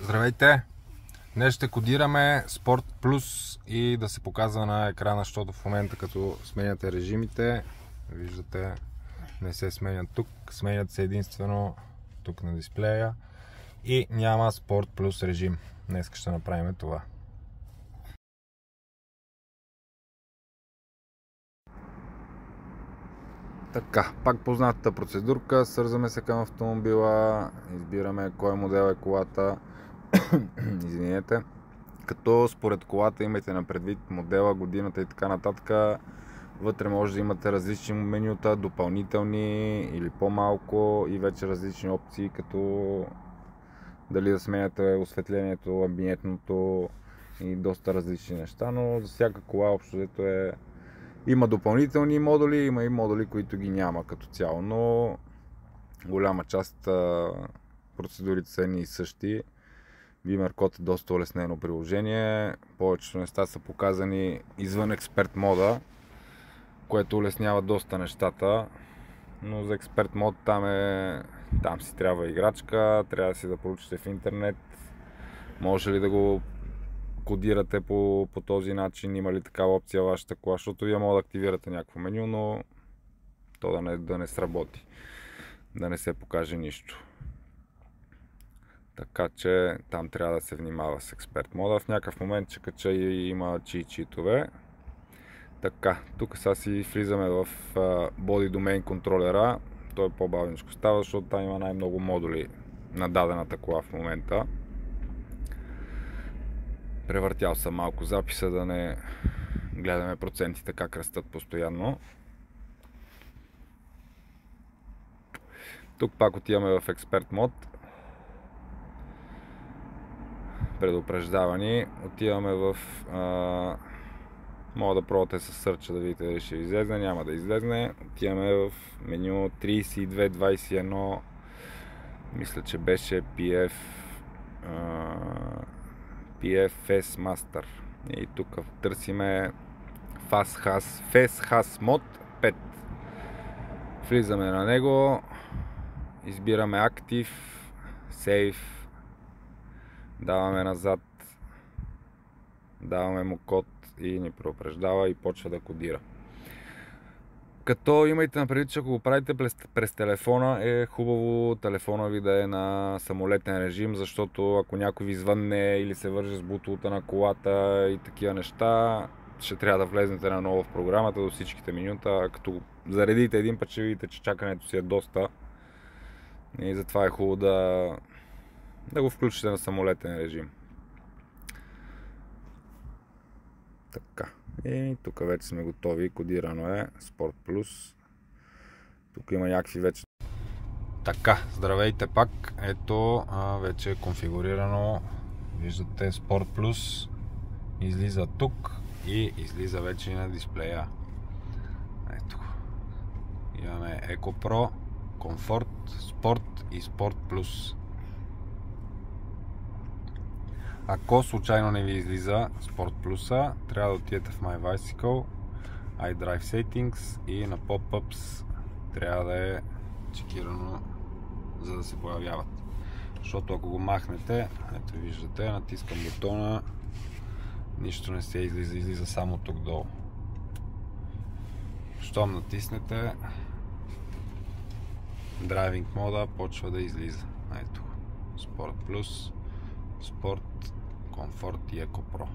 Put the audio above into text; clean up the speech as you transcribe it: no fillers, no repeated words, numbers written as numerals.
Здравейте! Днес ще кодираме Sport Plus и да се показва на екрана, защото в момента като сменяте режимите, виждате, не се сменят тук, сменят се единствено тук на дисплея и няма Sport Plus режим. Днес ще направим това. Така, пак познатата процедурка, свързваме се към автомобила, избираме кой модел е колата, извинете, като според колата имайте на предвид модела, годината и така нататък. Вътре може да имате различни менюта, допълнителни или по-малко и вече различни опции, като дали да сменяте осветлението, амбиентното и доста различни неща, но за всяка кола общо взето има допълнителни модули, има и модули, които ги няма като цяло, но голяма част процедурите са едни и същи. VimerCode е доста улеснено приложение, повечето неща са показани извън експерт мода, което улеснява доста нещата, но за експерт мод там си трябва играчка, трябва да си да проучите в интернет, може ли да го кодирате по този начин, има ли такава опция вашата кола, защото вие може да активирате някакво меню, но то да не сработи, да не се покаже нищо. Така че там трябва да се внимава с експерт мода. В някакъв момент ще кача и има читове. Така, тук сега си влизаме в Body Domain контролера. Той е по-бавничко става, защото там има най-много модули на дадената кола в момента. Превъртял съм малко записа, да не гледаме процентите как растат постоянно. Тук пак отиваме в експерт мод. Предупреждавани. Отиваме в... мога да пробвате с сърча да видите дали ще излезне, няма да излезне. Отиваме в меню 3221. Мисля, че беше PFS Master. И тук търсиме FastHas Mod 5. Влизаме на него. Избираме Active, Save. Даваме назад. Даваме му код и ни предупреждава и почва да кодира. Като имайте на предвид, че ако го правите през телефона, е хубаво телефона ви да е на самолетен режим, защото ако някой ви звънне или се върже с бутулата на колата и такива неща, ще трябва да влезнете наново в програмата до всичките менюта. Като заредите един път, ще видите, че чакането си е доста. И затова е хубаво да го включите на самолетен режим. Така. И тук вече сме готови. Кодирано е Sport Plus. Тук има някакви вече. Така, здравейте пак. Ето, вече е конфигурирано. Виждате Sport Plus. Излиза тук и излиза вече и на дисплея. Ето. Имаме Eco Pro, Comfort, Sport и Sport Plus. Ако случайно не ви излиза Sport Plus, трябва да отидете в My Bicycle, iDrive Settings и на Pop-ups трябва да е чекирано, за да се появяват. Защото ако го махнете, ето виждате, натискам бутона, нищо не се излиза, излиза само тук долу. Щом натиснете, Driving мода почва да излиза. Ето, Sport Plus, Sport, Comfort и Eco Pro.